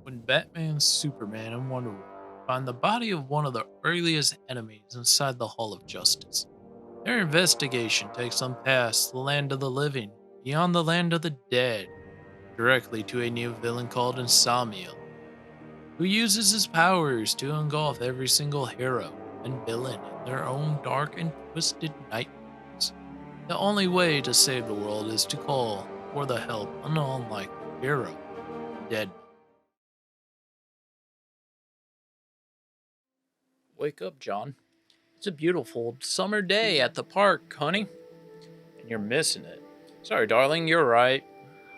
When Batman, Superman, and Wonder Woman find the body of one of the earliest enemies inside the Hall of Justice, their investigation takes them past the land of the living, beyond the land of the dead, directly to a new villain called Insomnia, who uses his powers to engulf every single hero and villain in their own dark and twisted nightmares. The only way to save the world is to call for the help of an unlikely hero, Deadman. Wake up, John. It's a beautiful summer day at the park, honey. And you're missing it. Sorry, darling, you're right.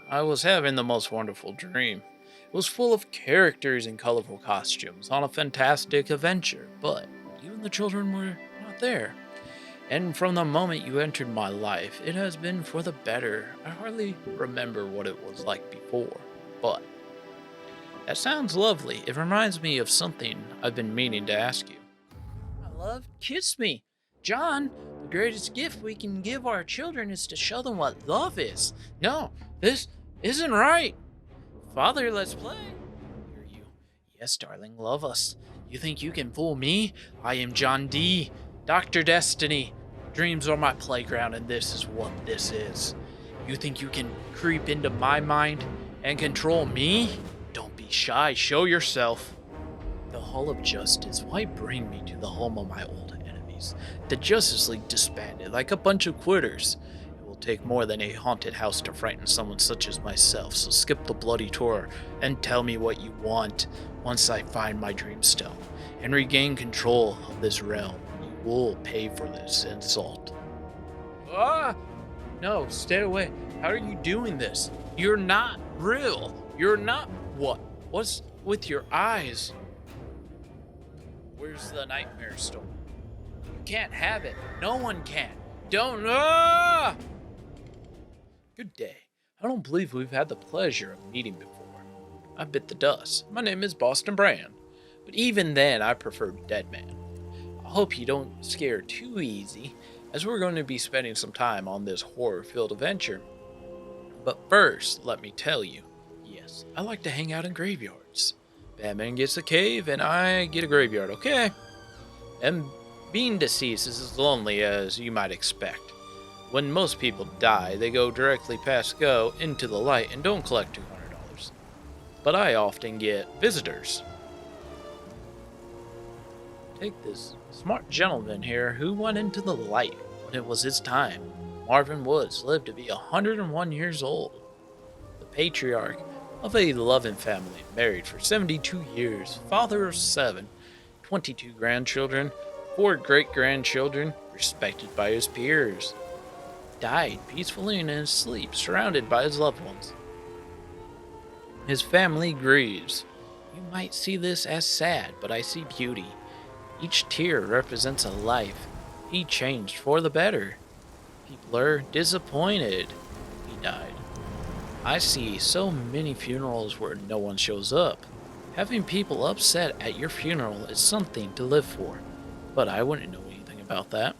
I was having the most wonderful dream. It was full of characters in colorful costumes on a fantastic adventure, but you and the children were not there. And from the moment you entered my life, it has been for the better. I hardly remember what it was like before, but that sounds lovely. It reminds me of something I've been meaning to ask you. My love, kiss me. John, the greatest gift we can give our children is to show them what love is. No, this isn't right. Father, let's play. Hear you. Yes, darling, love us. You think you can fool me? I am John D. Dr. Destiny. Dreams are my playground, and this is what this is. You think you can creep into my mind and control me? Don't be shy. Show yourself. The Hall of Justice. Why bring me to the home of my old enemies? The Justice League disbanded like a bunch of quitters. It will take more than a haunted house to frighten someone such as myself, so skip the bloody tour and tell me what you want. Once I find my dreamstone and regain control of this realm, you will pay for this insult. Ah! No, stay away. How are you doing this? You're not real. You're not what? What's with your eyes? Where's the nightmare storm? You can't have it. No one can. Don't. Ah! Good day. I don't believe we've had the pleasure of meeting before. I bit the dust. My name is Boston Brand. But even then, I prefer Deadman. I hope you don't scare too easy, as we're going to be spending some time on this horror-filled adventure. But first, let me tell you, yes, I like to hang out in graveyards. Batman gets a cave, and I get a graveyard, okay? And being deceased is as lonely as you might expect. When most people die, they go directly past go into the light and don't collect $200. But I often get visitors. Take this smart gentleman here who went into the light when it was his time. Marvin Woods lived to be 101 years old. The patriarch of a loving family, married for 72 years, father of 7, 22 grandchildren, 4 great-grandchildren, respected by his peers. Died peacefully in his sleep, surrounded by his loved ones. His family grieves. You might see this as sad, but I see beauty. Each tear represents a life. He changed for the better. People are disappointed he died. I see so many funerals where no one shows up. Having people upset at your funeral is something to live for, but I wouldn't know anything about that.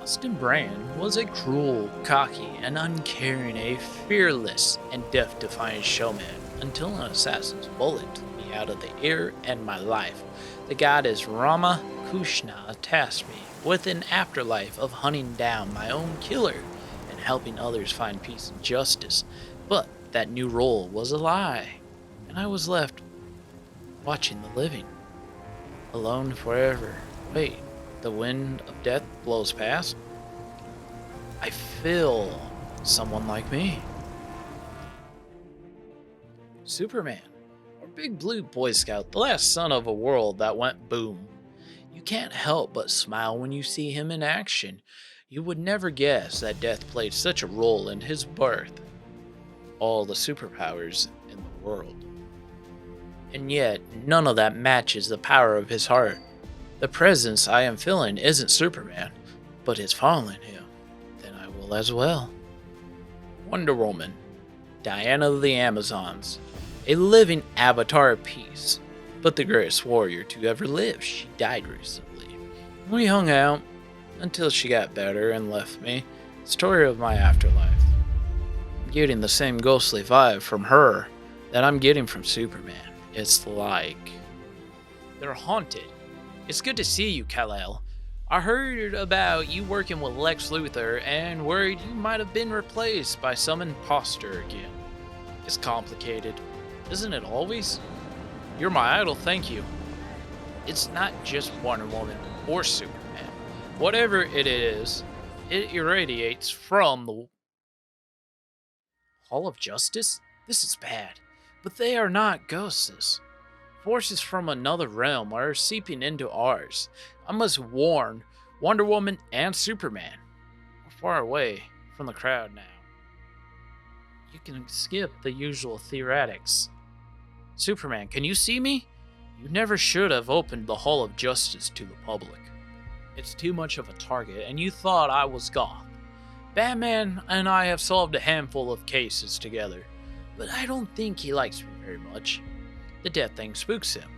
Austin Brand was a cruel, cocky, and uncaring, a fearless and death-defying showman until an assassin's bullet took me out of the air and my life. The goddess Rama Kushna tasked me with an afterlife of hunting down my own killer and helping others find peace and justice. But that new role was a lie, and I was left watching the living, alone forever. Wait, the wind of death blows past? I feel someone like me. Superman, or Big Blue Boy Scout, the last son of a world that went boom. You can't help but smile when you see him in action. You would never guess that death played such a role in his birth. All the superpowers in the world. And yet, none of that matches the power of his heart. The presence I am feeling isn't Superman, but it's following him. Then I will as well. Wonder Woman, Diana of the Amazons, a living avatar of peace, but the greatest warrior to ever live. She died recently. We hung out until she got better and left me. Story of my afterlife. I'm getting the same ghostly vibe from her that I'm getting from Superman. It's like they're haunted. It's good to see you, Kal-El. I heard about you working with Lex Luthor and worried you might have been replaced by some imposter again. It's complicated, isn't it always? You're my idol, thank you. It's not just Wonder Woman or Superman. Whatever it is, it irradiates from the Hall of Justice? This is bad. But they are not ghosts. Forces from another realm are seeping into ours. I must warn Wonder Woman and Superman. We're far away from the crowd now. You can skip the usual theoretics. Superman, can you see me? You never should have opened the Hall of Justice to the public. It's too much of a target, and you thought I was Goth. Batman and I have solved a handful of cases together, but I don't think he likes me very much. The death thing spooks him.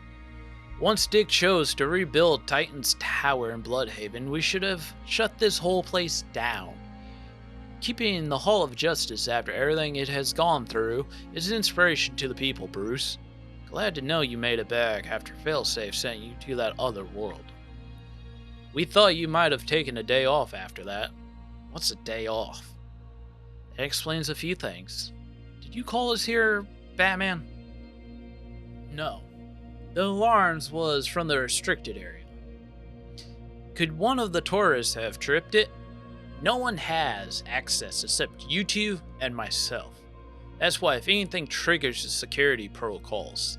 Once Dick chose to rebuild Titan's Tower in Bloodhaven, we should have shut this whole place down. Keeping the Hall of Justice after everything it has gone through is an inspiration to the people, Bruce. Glad to know you made it back after Failsafe sent you to that other world. We thought you might have taken a day off after that. What's a day off? That explains a few things. Did you call us here, Batman? No. The alarms was from the restricted area. Could one of the tourists have tripped it? No one has access except you two and myself. That's why if anything triggers the security protocols,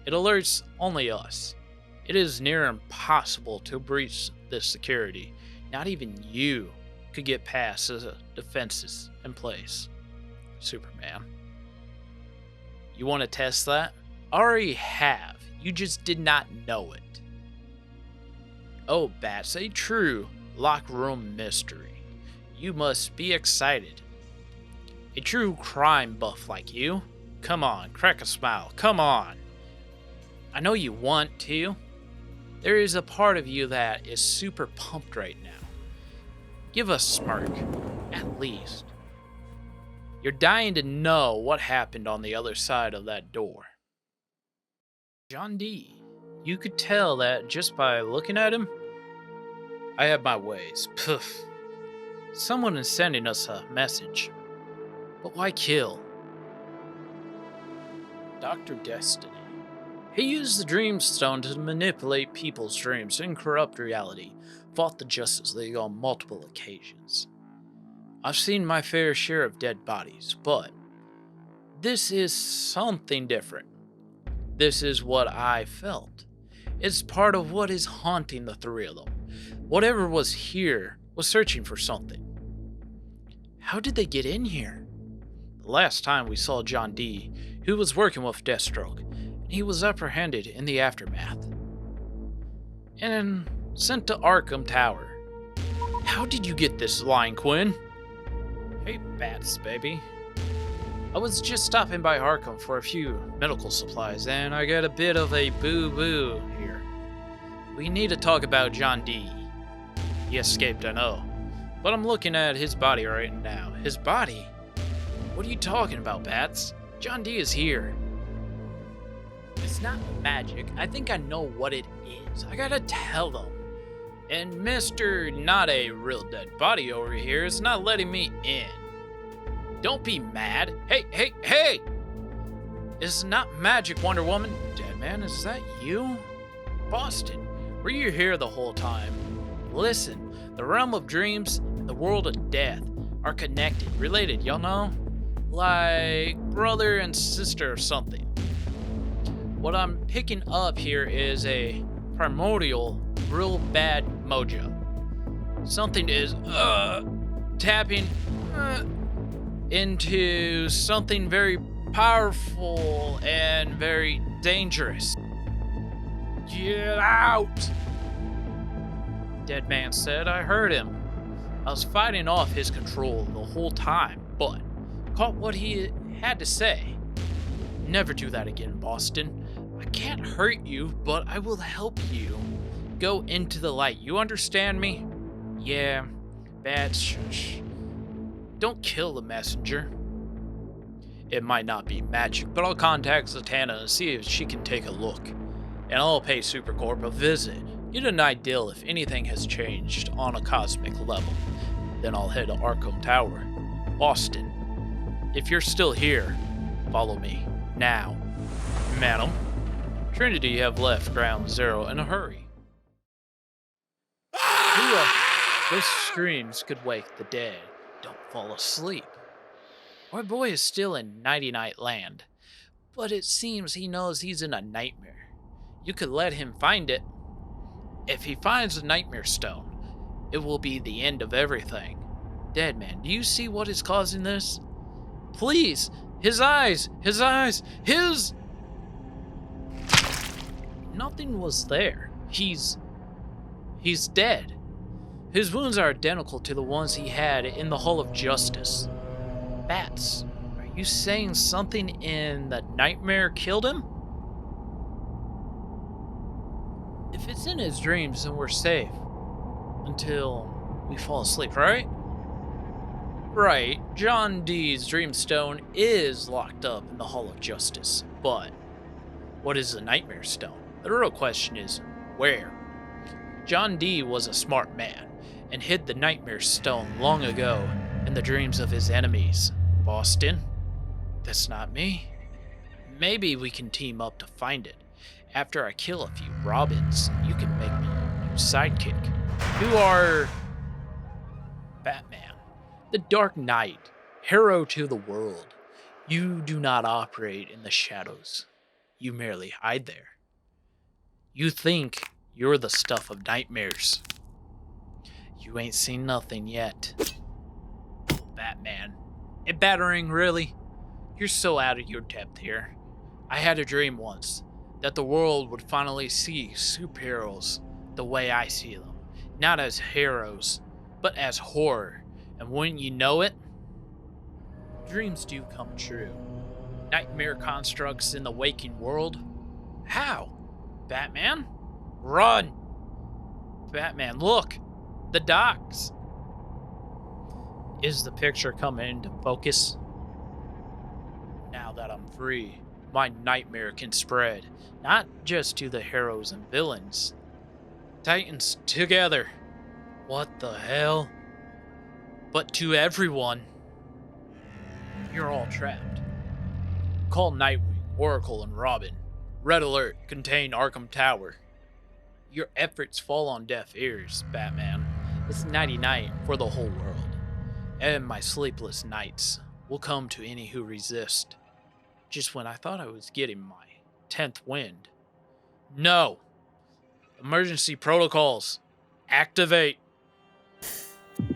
it alerts only us. It is near impossible to breach this security. Not even you could get past the defenses in place. Superman. You want to test that? I already have. You just did not know it. Oh, Bats, a true locker room mystery. You must be excited. A true crime buff like you. Come on, crack a smile. Come on. I know you want to. There is a part of you that is super pumped right now. Give a smirk, at least. You're dying to know what happened on the other side of that door. John D. You could tell that just by looking at him. I have my ways. Poof. Someone is sending us a message. But why kill? Dr. Destiny. He used the Dream Stone to manipulate people's dreams and corrupt reality. Fought the Justice League on multiple occasions. I've seen my fair share of dead bodies, but this is something different. This is what I felt. It's part of what is haunting the three of them. Whatever was here was searching for something. How did they get in here? The last time we saw John D., who was working with Deathstroke, and he was apprehended in the aftermath and sent to Arkham Tower. How did you get this line, Quinn? Hey, Bats, baby. I was just stopping by Arkham for a few medical supplies, and I got a bit of a boo-boo here. We need to talk about John D. He escaped, I know, but I'm looking at his body right now. His body? What are you talking about, Bats? John D is here. It's not magic. I think I know what it is. I gotta tell them. And Mr. Not a Real Dead Body over here is not letting me in. Don't be mad. Hey! It's not magic, Wonder Woman. Deadman, is that you? Boston, were you here the whole time? Listen, the realm of dreams and the world of death are connected, related, y'all know? Like brother and sister or something. What I'm picking up here is a primordial, real bad mojo. Something is tapping into something very powerful and very dangerous. Get out! Deadman said. I heard him. I was fighting off his control the whole time, but caught what he had to say. Never do that again, Boston. I can't hurt you, but I will help you go into the light. You understand me? Yeah, bad shush. Don't kill the messenger. It might not be magic, but I'll contact Zatanna and see if she can take a look. And I'll pay Supercorp a visit, get an idea if anything has changed on a cosmic level. Then I'll head to Arkham Tower. Boston, if you're still here, follow me, now. Madam, Trinity have left Ground Zero in a hurry. Those screams could wake the dead. Don't fall asleep. Our boy is still in Nighty-Night Land, but it seems he knows he's in a nightmare. You could let him find it. If he finds the Nightmare Stone, it will be the end of everything. Deadman, do you see what is causing this? Please! His eyes! Nothing was there. He's dead. His wounds are identical to the ones he had in the Hall of Justice. Bats, are you saying something in the nightmare killed him? If it's in his dreams, then we're safe. Until we fall asleep, right? Right, John Dee's Dreamstone is locked up in the Hall of Justice, but what is the Nightmare Stone? The real question is, where? John Dee was a smart man, and hid the Nightmare Stone long ago in the dreams of his enemies. Boston? That's not me. Maybe we can team up to find it. After I kill a few Robins, you can make me your sidekick. You are... Batman. The Dark Knight, hero to the world. You do not operate in the shadows. You merely hide there. You think you're the stuff of nightmares. You ain't seen nothing yet. Batman. A battering, really? You're so out of your depth here. I had a dream once that the world would finally see superheroes the way I see them. Not as heroes, but as horror. And wouldn't you know it? Dreams do come true. Nightmare constructs in the waking world. How? Batman? Run! Batman, look! The docks! Is the picture coming into focus? Now that I'm free, my nightmare can spread, not just to the heroes and villains. Titans together. What the hell? But to everyone. You're all trapped. Call Nightwing, Oracle, and Robin. Red alert, contain Arkham Tower. Your efforts fall on deaf ears, Batman. It's nighty-night for the whole world. And my sleepless nights will come to any who resist. Just when I thought I was getting my 10th wind. No! Emergency protocols. Activate.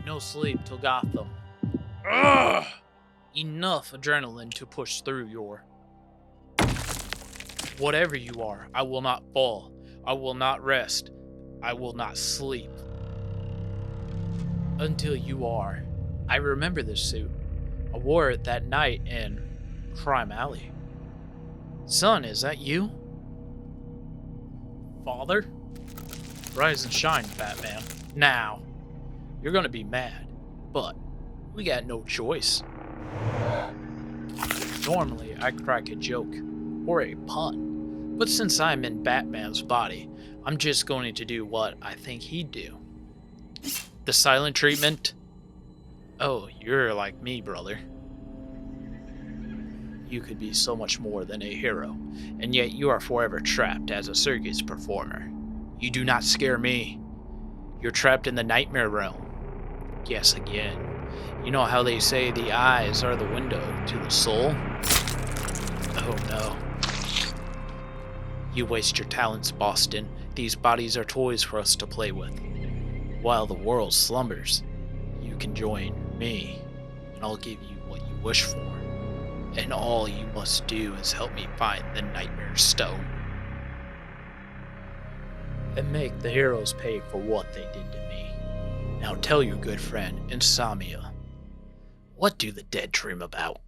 No sleep till Gotham. Ugh! Enough adrenaline to push through your... Whatever you are, I will not fall. I will not rest. I will not sleep. Until you are. I remember this suit. I wore it that night in Crime Alley. Son, is that you? Father? Rise and shine, Batman. Now. You're gonna be mad, but we got no choice. Normally, I crack a joke or a pun, but since I'm in Batman's body, I'm just going to do what I think he'd do. The silent treatment? Oh, you're like me, brother. You could be so much more than a hero, and yet you are forever trapped as a circus performer. You do not scare me. You're trapped in the nightmare realm. Guess again. You know how they say the eyes are the window to the soul? Oh no. You waste your talents, Boston. These bodies are toys for us to play with. While the world slumbers, you can join me, and I'll give you what you wish for. And all you must do is help me find the Nightmare Stone. And make the heroes pay for what they did to me. Now tell your good friend, Insomnia, what do the dead dream about?